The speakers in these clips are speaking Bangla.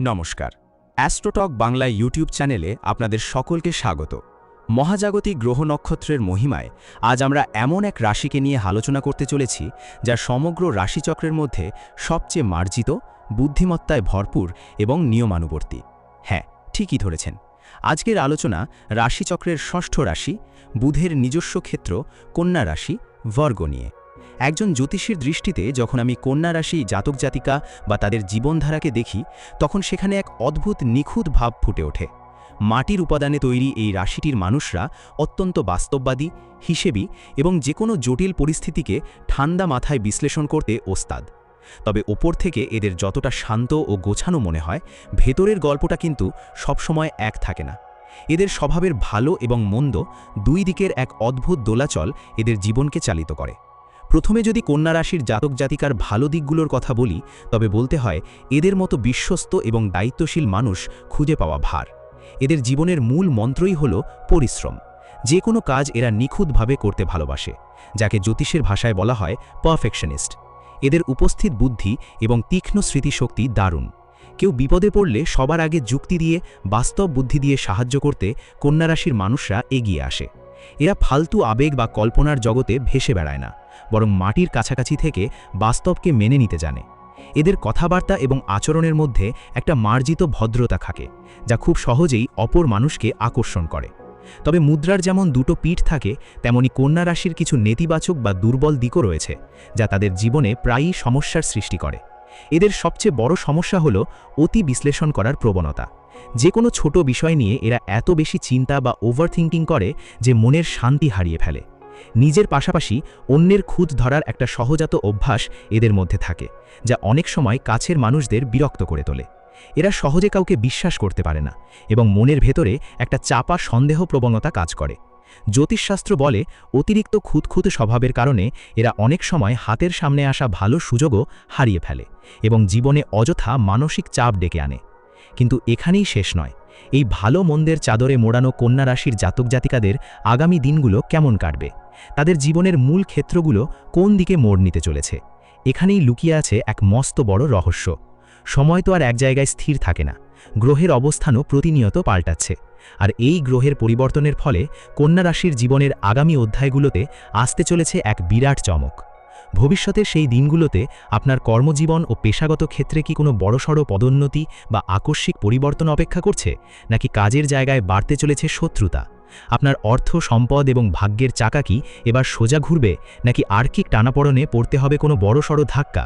নমস্কার। অ্যাস্ট্রোটক বাংলা ইউটিউব চ্যানেলে আপনাদের সকলকে স্বাগত। মহাজাগতিক গ্রহ নক্ষত্রের মহিমায় আজ আমরা এমন এক রাশিকে নিয়ে আলোচনা করতে চলেছি যা সমগ্র রাশিচক্রের মধ্যে সবচেয়ে মার্জিত, বুদ্ধিমত্তায় ভরপুর এবং নিয়মানুবর্তী। হ্যাঁ, ঠিকই ধরেছেন। আজকের আলোচনা রাশিচক্রের ষষ্ঠ রাশি, বুধের নিজস্ব ক্ষেত্র কন্যা রাশি, বর্গ নিয়ে। একজন জ্যোতিষীর দৃষ্টিতে যখন আমি কন্যা রাশি জাতক জাতিকা বা তাদের জীবনধারাকে দেখি, তখন সেখানে এক অদ্ভুত নিখুঁত ভাব ফুটে ওঠে। মাটির উপাদানে তৈরি এই রাশিটির মানুষরা অত্যন্ত বাস্তববাদী, হিসেবী এবং যে কোনো জটিল পরিস্থিতিকে ঠান্ডা মাথায় বিশ্লেষণ করতে ওস্তাদ। তবে ওপর থেকে এদের যতটা শান্ত ও গোছানো মনে হয়, ভেতরের গল্পটা কিন্তু সবসময় এক থাকে না। এদের স্বভাবের ভালো এবং মন্দ দুই দিকের এক অদ্ভুত দোলাচল এদের জীবনকে চালিত করে। প্রথমে যদি কন্যা রাশির জাতক জাতিকার ভালো দিকগুলোর কথা বলি, তবে বলতে হয় এদের মতো বিশ্বস্ত এবং দায়িত্বশীল মানুষ খুঁজে পাওয়া ভার। এদের জীবনের মূল মন্ত্রই হল পরিশ্রম। যে কোনো কাজ এরা নিখুঁতভাবে করতে ভালোবাসে, যাকে জ্যোতিষের ভাষায় বলা হয় পারফেকশনিস্ট। এদের উপস্থিত বুদ্ধি এবং তীক্ষ্ণ স্মৃতিশক্তি দারুণ। কেউ বিপদে পড়লে সবার আগে যুক্তি দিয়ে, বাস্তব বুদ্ধি দিয়ে সাহায্য করতে কন্যা রাশির মানুষরা এগিয়ে আসে। এরা ফালতু আবেগ বা কল্পনার জগতে ভেসে বেড়ায় না, বরং মাটির কাছাকাছি থেকে বাস্তবকে মেনে নিতে জানে। এদের কথাবার্তা এবং আচরণের মধ্যে একটা মার্জিত ভদ্রতা থাকে, যা খুব সহজেই অপর মানুষকে আকর্ষণ করে। তবে মুদ্রার যেমন দুটো পিঠ থাকে, তেমনি কন্যা রাশির কিছু নেতিবাচক বা দুর্বল দিকও রয়েছে, যা তাদের জীবনে প্রায়ই সমস্যার সৃষ্টি করে। এদের সবচেয়ে বড় সমস্যা হল অতি বিশ্লেষণ করার প্রবণতা। যে কোনো ছোট বিষয় নিয়ে এরা এত বেশি চিন্তা বা ওভারথিঙ্কিং করে যে মনের শান্তি হারিয়ে ফেলে। নিজের পাশাপাশি অন্যের খুঁত ধরার একটা সহজাত অভ্যাস এদের মধ্যে থাকে, যা অনেক সময় কাছের মানুষদের বিরক্ত করে তোলে। এরা সহজে কাউকে বিশ্বাস করতে পারে না এবং মনের ভেতরে একটা চাপা সন্দেহ প্রবণতা কাজ করে। জ্যোতিষশাস্ত্র বলে অতিরিক্ত খুঁতখুঁত স্বভাবের কারণে এরা অনেক সময় হাতের সামনে আসা ভালো সুযোগও হারিয়ে ফেলে এবং জীবনে অযথা মানসিক চাপ ডেকে আনে। কিন্তু এখানেই শেষ নয়। এই ভালো মন্দের চাদরে মোড়ানো কন্যা রাশির জাতক জাতিকাদের আগামী দিনগুলো কেমন কাটবে, তাদের জীবনের মূল ক্ষেত্রগুলো কোন দিকে মোড় নিতে চলেছে, এখানেই লুকিয়ে আছে এক মস্ত বড় রহস্য। সময় তো আর এক জায়গায় স্থির থাকে না, গ্রহের অবস্থানও প্রতিনিয়ত পাল্টাচ্ছে। আর এই গ্রহের পরিবর্তনের ফলে কন্যা রাশির জীবনের আগামী অধ্যায়গুলোতে আসতে চলেছে এক বিরাট চমক। ভবিষ্যতের সেই দিনগুলোতে আপনার কর্মজীবন ও পেশাগত ক্ষেত্রে কি কোনো বড়সড় পদোন্নতি বা আকস্মিক পরিবর্তন অপেক্ষা করছে, নাকি কাজের জায়গায় বাড়তে চলেছে শত্রুতা? আপনার অর্থ, সম্পদ এবং ভাগ্যের চাকা কি এবার সোজা ঘুরবে, নাকি আর্থিক টানাপড়নে পড়তে হবে কোনো বড়সড় ধাক্কা?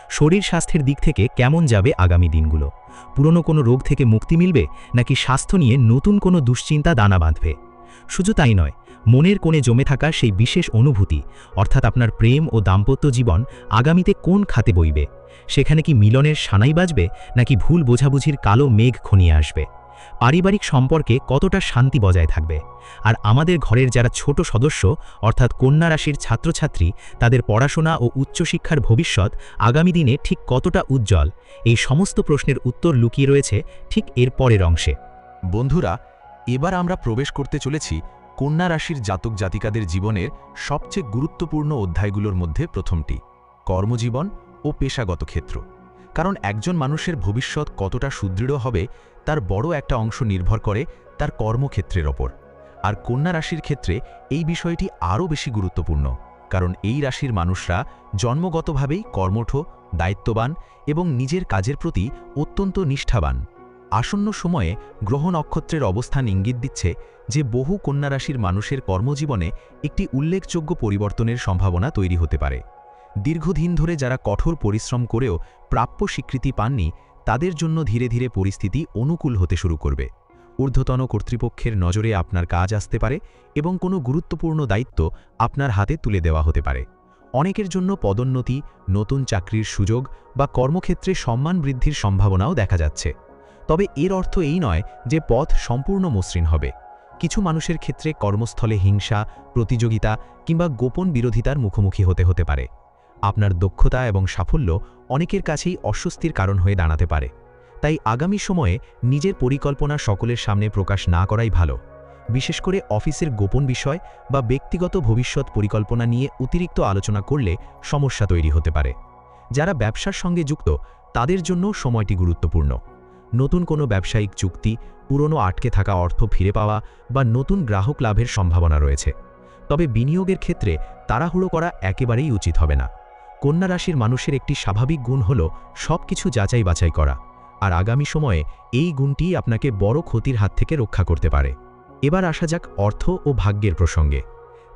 শরীর স্বাস্থ্যের দিক থেকে কেমন যাবে আগামী দিনগুলো? পুরনো কোনো রোগ থেকে মুক্তি মিলবে, নাকি স্বাস্থ্য নিয়ে নতুন কোনো দুশ্চিন্তা দানা বাঁধবে? শুধু তাই নয়, মনের কোণে জমে থাকা সেই বিশেষ অনুভূতি, অর্থাৎ আপনার প্রেম ও দাম্পত্য জীবন আগামীতে কোন খাতে বইবে? সেখানে কি মিলনের সানাই বাজবে, নাকি ভুল বোঝাবুঝির কালো মেঘ ঘনিয়ে আসবে? পারিবারিক সম্পর্কে কতটা শান্তি বজায় থাকবে? আর আমাদের ঘরের যারা ছোট সদস্য, অর্থাৎ কন্যা রাশির ছাত্রছাত্রী, তাদের পড়াশোনা ও উচ্চশিক্ষার ভবিষ্যৎ আগামী দিনে ঠিক কতটা উজ্জ্বল? এই সমস্ত প্রশ্নের উত্তর লুকিয়ে রয়েছে ঠিক এর পরের অংশে। বন্ধুরা, এবার আমরা প্রবেশ করতে চলেছি কন্যা রাশির জাতক জাতিকাদের জীবনের সবচেয়ে গুরুত্বপূর্ণ অধ্যায়গুলোর মধ্যে প্রথমটি, কর্মজীবন ও পেশাগত ক্ষেত্র। কারণ একজন মানুষের ভবিষ্যৎ কতটা সুদৃঢ় হবে তার বড় একটা অংশ নির্ভর করে তার কর্মক্ষেত্রের ওপর। আর কন্যা রাশির ক্ষেত্রে এই বিষয়টি আরও বেশি গুরুত্বপূর্ণ, কারণ এই রাশির মানুষরা জন্মগতভাবেই কর্মঠ, দায়িত্ববান এবং নিজের কাজের প্রতি অত্যন্ত নিষ্ঠাবান। আসন্ন সময়ে গ্রহ নক্ষত্রের অবস্থান ইঙ্গিত দিচ্ছে যে বহু কন্যা রাশির মানুষের কর্মজীবনে একটি উল্লেখযোগ্য পরিবর্তনের সম্ভাবনা তৈরি হতে পারে। দীর্ঘদিন ধরে যারা কঠোর পরিশ্রম করেও প্রাপ্য স্বীকৃতি পাননি, তাদের জন্য ধীরে ধীরে পরিস্থিতি অনুকূল হতে শুরু করবে। ঊর্ধ্বতন কর্তৃপক্ষের নজরে আপনার কাজ আসতে পারে এবং কোনো গুরুত্বপূর্ণ দায়িত্ব আপনার হাতে তুলে দেওয়া হতে পারে। অনেকের জন্য পদোন্নতি, নতুন চাকরির সুযোগ বা কর্মক্ষেত্রে সম্মান বৃদ্ধির সম্ভাবনাও দেখা যাচ্ছে। তবে এর অর্থ এই নয় যে পথ সম্পূর্ণ মসৃণ হবে। কিছু মানুষের ক্ষেত্রে কর্মস্থলে হিংসা, প্রতিযোগিতা কিংবা গোপন বিরোধিতার মুখোমুখি হতে পারে। আপনার দক্ষতা এবং সাফল্য অনেকের কাছেই অস্বস্তির কারণ হয়ে দাঁড়াতে পারে। তাই আগামী সময়ে নিজের পরিকল্পনা সকলের সামনে প্রকাশ না করাই ভালো। বিশেষ করে অফিসের গোপন বিষয় বা ব্যক্তিগত ভবিষ্যৎ পরিকল্পনা নিয়ে অতিরিক্ত আলোচনা করলে সমস্যা তৈরি হতে পারে। যারা ব্যবসার সঙ্গে যুক্ত, তাদের জন্য সময়টি গুরুত্বপূর্ণ। নতুন কোনো ব্যবসায়িক চুক্তি, পুরনো আটকে থাকা অর্থ ফিরে পাওয়া বা নতুন গ্রাহক লাভের সম্ভাবনা রয়েছে। তবে বিনিয়োগের ক্ষেত্রে তাড়াহুড়ো করা একেবারেই উচিত হবে না। কন্যা রাশির মানুষের একটি স্বাভাবিক গুণ হল সবকিছু যাচাই বাছাই করা, আর আগামী সময়ে এই গুণটি আপনাকে বড় ক্ষতির হাত থেকে রক্ষা করতে পারে। এবার আসা যাক অর্থ ও ভাগ্যের প্রসঙ্গে।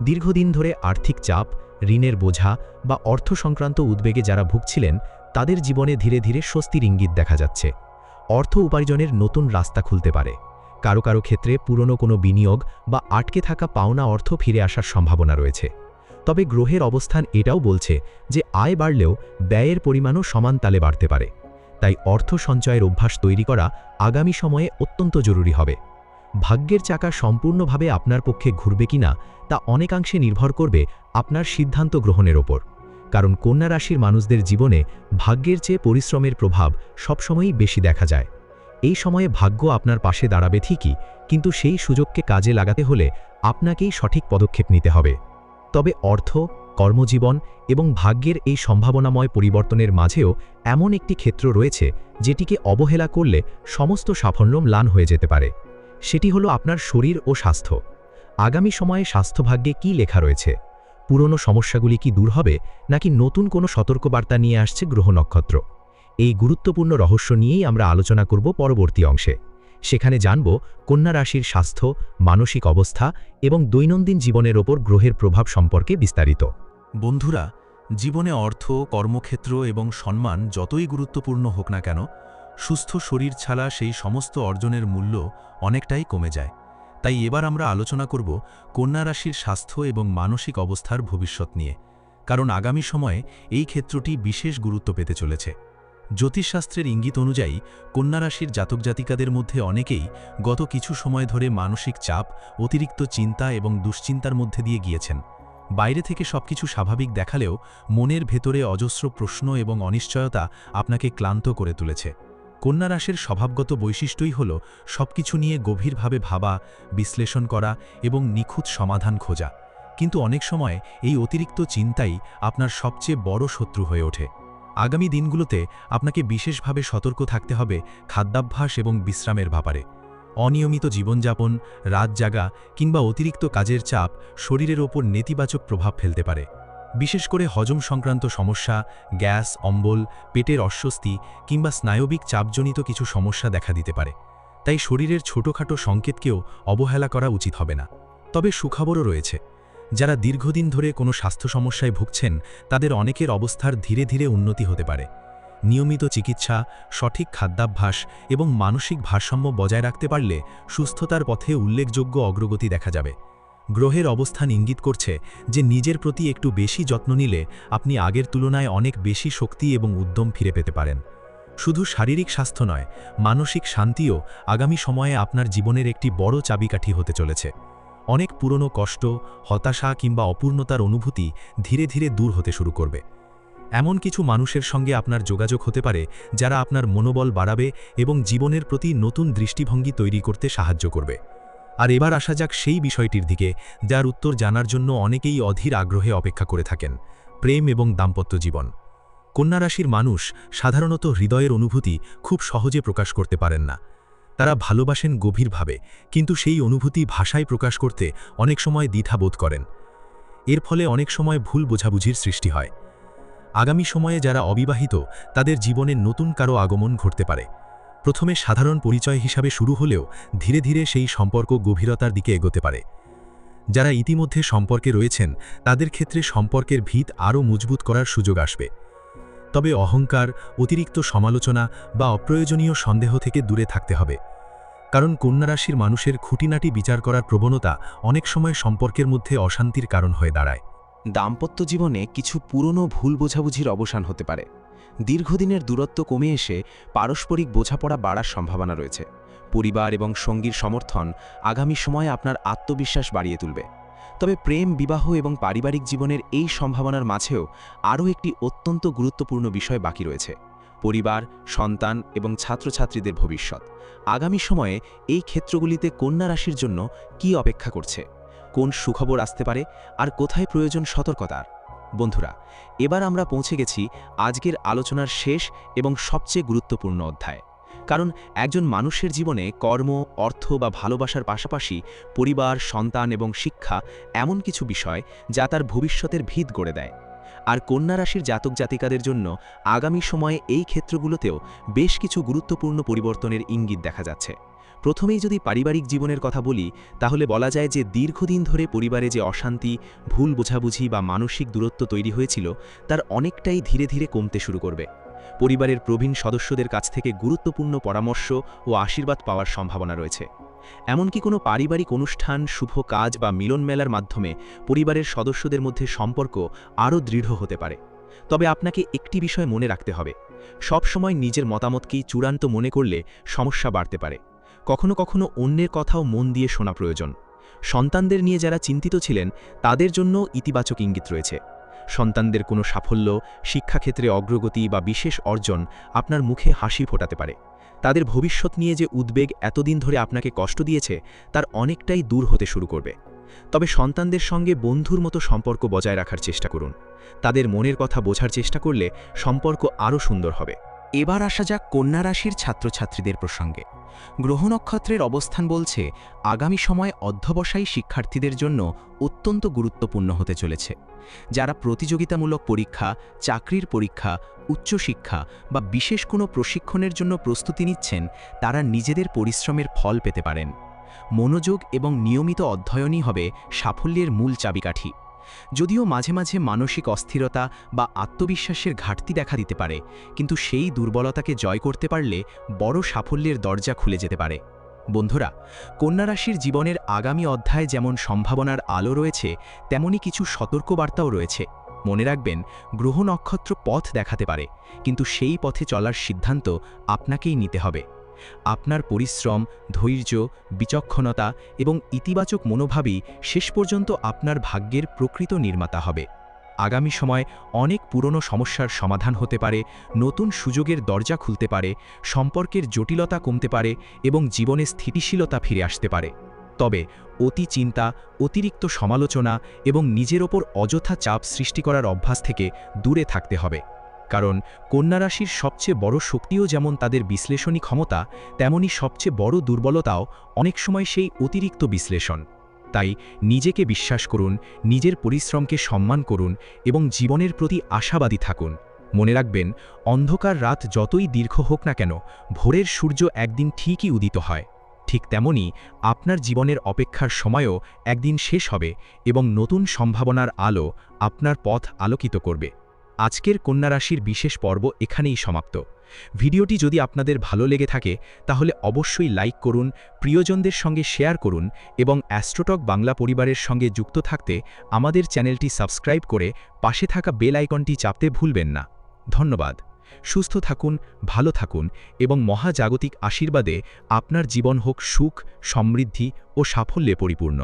দীর্ঘদিন ধরে আর্থিক চাপ, ঋণের বোঝা বা অর্থ সংক্রান্ত উদ্বেগে যারা ভুগছিলেন, তাদের জীবনে ধীরে ধীরে স্বস্তির ইঙ্গিত দেখা যাচ্ছে। অর্থ উপার্জনের নতুন রাস্তা খুলতে পারে। কারো কারো ক্ষেত্রে পুরনো কোনো বিনিয়োগ বা আটকে থাকা পাওনা অর্থ ফিরে আসার সম্ভাবনা রয়েছে। তবে গ্রহের অবস্থান এটাও বলছে যে আয় বাড়লেও ব্যয়ের পরিমাণও সমান তালে বাড়তে পারে। তাই অর্থ সঞ্চয়ের অভ্যাস তৈরি করা আগামী সময়ে অত্যন্ত জরুরি হবে। ভাগ্যের চাকা সম্পূর্ণভাবে আপনার পক্ষে ঘুরবে কিনা তা অনেকাংশে নির্ভর করবে আপনার সিদ্ধান্ত গ্রহণের ওপর। কারণ কন্যা রাশির মানুষদের জীবনে ভাগ্যের চেয়ে পরিশ্রমের প্রভাব সবসময়ই বেশি দেখা যায়। এই সময়ে ভাগ্য আপনার পাশে দাঁড়াবে ঠিকই, কিন্তু সেই সুযোগকে কাজে লাগাতে হলে আপনাকেই সঠিক পদক্ষেপ নিতে হবে। তবে অর্থ, কর্মজীবন এবং ভাগ্যের এই সম্ভাবনাময় পরিবর্তনের মাঝেও এমন একটি ক্ষেত্র রয়েছে যেটিকে অবহেলা করলে সমস্ত সাফল্য ম্লান হয়ে যেতে পারে। সেটি হলো আপনার শরীর ও স্বাস্থ্য। আগামী সময়ে স্বাস্থ্যভাগ্যে কি লেখা রয়েছে? পুরনো সমস্যাগুলি কি দূর হবে, নাকি নতুন কোনো সতর্কবার্তা নিয়ে আসছে গ্রহ নক্ষত্র? এই গুরুত্বপূর্ণ রহস্য নিয়েই আমরা আলোচনা করব পরবর্তী অংশে। সেখানে জানব কন্যা রাশির স্বাস্থ্য, মানসিক অবস্থা এবং দৈনন্দিন জীবনের ওপর গ্রহের প্রভাব সম্পর্কে বিস্তারিত। বন্ধুরা, জীবনে অর্থ, কর্মক্ষেত্র এবং সম্মান যতই গুরুত্বপূর্ণ হোক না কেন, সুস্থ শরীর ছাড়া সেই সমস্ত অর্জনের মূল্য অনেকটাই কমে যায়। তাই এবার আমরা আলোচনা করব কন্যা রাশির স্বাস্থ্য এবং মানসিক অবস্থার ভবিষ্যৎ নিয়ে, কারণ আগামী সময়ে এই ক্ষেত্রটি বিশেষ গুরুত্ব পেতে চলেছে। জ্যোতিষশাস্ত্রের ইঙ্গিত অনুযায়ী কন্যা রাশির জাতক জাতিকাদের মধ্যে অনেকেই গত কিছু সময় ধরে মানসিক চাপ, অতিরিক্ত চিন্তা এবং দুশ্চিন্তার মধ্যে দিয়ে গিয়েছেন। বাইরে থেকে সবকিছু স্বাভাবিক দেখালেও মনের ভেতরে অজস্র প্রশ্ন এবং অনিশ্চয়তা আপনাকে ক্লান্ত করে তুলেছে। কন্যা রাশির স্বভাবগত বৈশিষ্ট্যই হল সবকিছু নিয়ে গভীরভাবে ভাবা, বিশ্লেষণ করা এবং নিখুঁত সমাধান খোঁজা। কিন্তু অনেক সময় এই অতিরিক্ত চিন্তাই আপনার সবচেয়ে বড় শত্রু হয়ে ওঠে। আগামী দিনগুলোতে আপনাকে বিশেষভাবে সতর্ক থাকতে হবে খাদ্যাভ্যাস এবং বিশ্রামের ব্যাপারে। অনিয়মিত জীবনযাপন, রাত জাগা কিংবা অতিরিক্ত কাজের চাপ শরীরের ওপর নেতিবাচক প্রভাব ফেলতে পারে। বিশেষ করে হজম সংক্রান্ত সমস্যা, গ্যাস, অম্বল, পেটের অস্বস্তি কিংবা স্নায়বিক চাপজনিত কিছু সমস্যা দেখা দিতে পারে। তাই শরীরের ছোটখাটো সংকেতকেও অবহেলা করা উচিত হবে না। তবে সুখবরও রয়েছে। যারা দীর্ঘদিন ধরে কোনো স্বাস্থ্য সমস্যায় ভুগছেন, তাদের অনেকের অবস্থার ধীরে ধীরে উন্নতি হতে পারে। নিয়মিত চিকিৎসা, সঠিক খাদ্যাভ্যাস এবং মানসিক ভারসাম্য বজায় রাখতে পারলে সুস্থতার পথে উল্লেখযোগ্য অগ্রগতি দেখা যাবে। গ্রহের অবস্থান ইঙ্গিত করছে যে নিজের প্রতি একটু বেশি যত্ন নিলে আপনি আগের তুলনায় অনেক বেশি শক্তি এবং উদ্যম ফিরে পেতে পারেন। শুধু শারীরিক স্বাস্থ্য নয়, মানসিক শান্তিও আগামী সময়ে আপনার জীবনের একটি বড় চাবিকাঠি হতে চলেছে। অনেক পুরনো কষ্ট, হতাশা কিংবা অপূর্ণতার অনুভূতি ধীরে ধীরে দূর হতে শুরু করবে। এমন কিছু মানুষের সঙ্গে আপনার যোগাযোগ হতে পারে যারা আপনার মনোবল বাড়াবে এবং জীবনের প্রতি নতুন দৃষ্টিভঙ্গি তৈরি করতে সাহায্য করবে। আর এবার আসা যাক সেই বিষয়টির দিকে যার উত্তর জানার জন্য অনেকেই অধীর আগ্রহে অপেক্ষা করে থাকেন: প্রেম এবং দাম্পত্য জীবন। কন্যা রাশির মানুষ সাধারণত হৃদয়ের অনুভূতি খুব সহজে প্রকাশ করতে পারেন না। তারা ভালোবাসেন গভীরভাবে, কিন্তু সেই অনুভূতি ভাষায় প্রকাশ করতে অনেক সময় দ্বিধা বোধ করেন। এর ফলে অনেক সময় ভুল বোঝাবুঝির সৃষ্টি হয়। আগামী সময়ে যারা অবিবাহিত, তাদের জীবনে নতুন কারো আগমন ঘটতে পারে। প্রথমে সাধারণ পরিচয় হিসাবে শুরু হলেও ধীরে ধীরে সেই সম্পর্ক গভীরতার দিকে এগোতে পারে। যারা ইতিমধ্যে সম্পর্কে রয়েছেন, তাদের ক্ষেত্রে সম্পর্কের ভিত আরও মজবুত করার সুযোগ আসবে। তবে অহংকার, অতিরিক্ত সমালোচনা বা অপ্রয়োজনীয় সন্দেহ থেকে দূরে থাকতে হবে, কারণ কন্যা রাশির মানুষের খুঁটিনাটি বিচার করার প্রবণতা অনেক সময় সম্পর্কের মধ্যে অশান্তির কারণ হয়ে দাঁড়ায়। দাম্পত্য জীবনে কিছু পুরনো ভুল বোঝাবুঝির অবসান হতে পারে। দীর্ঘদিনের দূরত্ব কমে এসে পারস্পরিক বোঝাপড়া বাড়ার সম্ভাবনা রয়েছে। পরিবার এবং সঙ্গীর সমর্থন আগামী সময়ে আপনার আত্মবিশ্বাস বাড়িয়ে তুলবে। তবে প্রেম, বিবাহ এবং পারিবারিক জীবনের এই সম্ভাবনার মাঝেও আরও একটি অত্যন্ত গুরুত্বপূর্ণ বিষয় বাকি রয়েছে: পরিবার, সন্তান এবং ছাত্রছাত্রীদের ভবিষ্যৎ। আগামী সময়ে এই ক্ষেত্রগুলিতে কন্যা রাশির জন্য কি অপেক্ষা করছে, কোন সুখবর আসতে পারে, আর কোথায় প্রয়োজন সতর্কতার? বন্ধুরা, এবার আমরা পৌঁছে গেছি আজকের আলোচনার শেষ এবং সবচেয়ে গুরুত্বপূর্ণ অধ্যায়: কারণ একজন মানুষের জীবনে কর্ম, অর্থ বা ভালোবাসার পাশাপাশি পরিবার, সন্তান এবং শিক্ষা এমন কিছু বিষয় যা তার ভবিষ্যতের ভিত গড়ে দেয়। আর কন্যা রাশির জাতক জাতিকাদের জন্য আগামী সময়ে এই ক্ষেত্রগুলোতেও বেশ কিছু গুরুত্বপূর্ণ পরিবর্তনের ইঙ্গিত দেখা যাচ্ছে। প্রথমেই যদি পারিবারিক জীবনের কথা বলি, তাহলে বলা যায় যে দীর্ঘদিন ধরে পরিবারে যে অশান্তি, ভুল বোঝাবুঝি বা মানসিক দূরত্ব তৈরি হয়েছিল তার অনেকটাই ধীরে ধীরে কমতে শুরু করবে। পরিবারের প্রবীণ সদস্যদের কাছ থেকে গুরুত্বপূর্ণ পরামর্শ ও আশীর্বাদ পাওয়ার সম্ভাবনা রয়েছে। এমনকি কোনো পারিবারিক অনুষ্ঠান, শুভ কাজ বা মিলন মেলার মাধ্যমে পরিবারের সদস্যদের মধ্যে সম্পর্ক আরও দৃঢ় হতে পারে। তবে আপনাকে একটি বিষয় মনে রাখতে হবে, সবসময় নিজের মতামতকেই চূড়ান্ত মনে করলে সমস্যা বাড়তে পারে। কখনো কখনো অন্যের কথাও মন দিয়ে শোনা প্রয়োজন। সন্তানদের নিয়ে যারা চিন্তিত ছিলেন তাদের জন্য ইতিবাচক ইঙ্গিত রয়েছে। সন্তানদের কোনো সাফল্য, শিক্ষাক্ষেত্রে অগ্রগতি বা বিশেষ অর্জন আপনার মুখে হাসি ফোটাতে পারে। তাদের ভবিষ্যৎ নিয়ে যে উদ্বেগ এতদিন ধরে আপনাকে কষ্ট দিয়েছে তার অনেকটাই দূর হতে শুরু করবে। তবে সন্তানদের সঙ্গে বন্ধুর মতো সম্পর্ক বজায় রাখার চেষ্টা করুন। তাদের মনের কথা বোঝার চেষ্টা করলে সম্পর্ক আরও সুন্দর হবে। এবার আসা যাক কন্যা রাশির ছাত্রছাত্রীদের প্রসঙ্গে। গ্রহ নক্ষত্রের অবস্থান বলছে আগামী সময় অধ্যবসায়ী শিক্ষার্থীদের জন্য অত্যন্ত গুরুত্বপূর্ণ হতে চলেছে। যারা প্রতিযোগিতামূলক পরীক্ষা, চাকরির পরীক্ষা, উচ্চশিক্ষা বা বিশেষ কোনো প্রশিক্ষণের জন্য প্রস্তুতি নিচ্ছেন তারা নিজেদের পরিশ্রমের ফল পেতে পারেন। মনোযোগ এবং নিয়মিত অধ্যয়নই হবে সাফল্যের মূল চাবিকাঠি। যদিও মাঝে মাঝে মানসিক অস্থিরতা বা আত্মবিশ্বাসের ঘাটতি দেখা দিতে পারে, কিন্তু সেই দুর্বলতাকে জয় করতে পারলে বড় সাফল্যের দরজা খুলে যেতে পারে। বন্ধুরা, কন্যা রাশির জীবনের আগামী অধ্যায়ে যেমন সম্ভাবনার আলো রয়েছে, তেমনি কিছু সতর্কবার্তাও রয়েছে। মনে রাখবেন, গ্রহ নক্ষত্র পথ দেখাতে পারে, কিন্তু সেই পথে চলার সিদ্ধান্ত আপনাকেই নিতে হবে। আপনার পরিশ্রম, ধৈর্য, বিচক্ষণতা এবং ইতিবাচক মনোভাবই শেষ পর্যন্ত আপনার ভাগ্যের প্রকৃত নির্মাতা হবে। আগামী সময় অনেক পুরনো সমস্যার সমাধান হতে পারে, নতুন সুযোগের দরজা খুলতে পারে, সম্পর্কের জটিলতা কমতে পারে এবং জীবনে স্থিতিশীলতা ফিরে আসতে পারে। তবে অতি চিন্তা, অতিরিক্ত সমালোচনা এবং নিজের ওপর অযথা চাপ সৃষ্টি করার অভ্যাস থেকে দূরে থাকতে হবে। কারণ কন্যা রাশির সবচেয়ে বড় শক্তিও যেমন তাদের বিশ্লেষণী ক্ষমতা, তেমনি সবচেয়ে বড় দুর্বলতাও অনেক সময় সেই অতিরিক্ত বিশ্লেষণ। তাই নিজেকে বিশ্বাস করুন, নিজের পরিশ্রমকে সম্মান করুন এবং জীবনের প্রতি আশাবাদী থাকুন। মনে রাখবেন, অন্ধকার রাত যতই দীর্ঘ হোক না কেন, ভোরের সূর্য একদিন ঠিকই উদিত হয়। ঠিক তেমনি আপনার জীবনের অপেক্ষার সময়ও একদিন শেষ হবে এবং নতুন সম্ভাবনার আলো আপনার পথ আলোকিত করবে। আজকের কন্যা রাশির বিশেষ পর্ব এখানেই সমাপ্ত। ভিডিওটি যদি আপনাদের ভালো লেগে থাকে তাহলে অবশ্যই লাইক করুন, প্রিয়জনদের সঙ্গে শেয়ার করুন এবং অ্যাস্ট্রোটক বাংলা পরিবারের সঙ্গে যুক্ত থাকতে আমাদের চ্যানেলটি সাবস্ক্রাইব করে পাশে থাকা বেল আইকনটি চাপতে ভুলবেন না। ধন্যবাদ। সুস্থ থাকুন, ভালো থাকুন এবং মহাজাগতিক আশীর্বাদে আপনার জীবন হোক সুখ, সমৃদ্ধি ও সাফল্যে পরিপূর্ণ।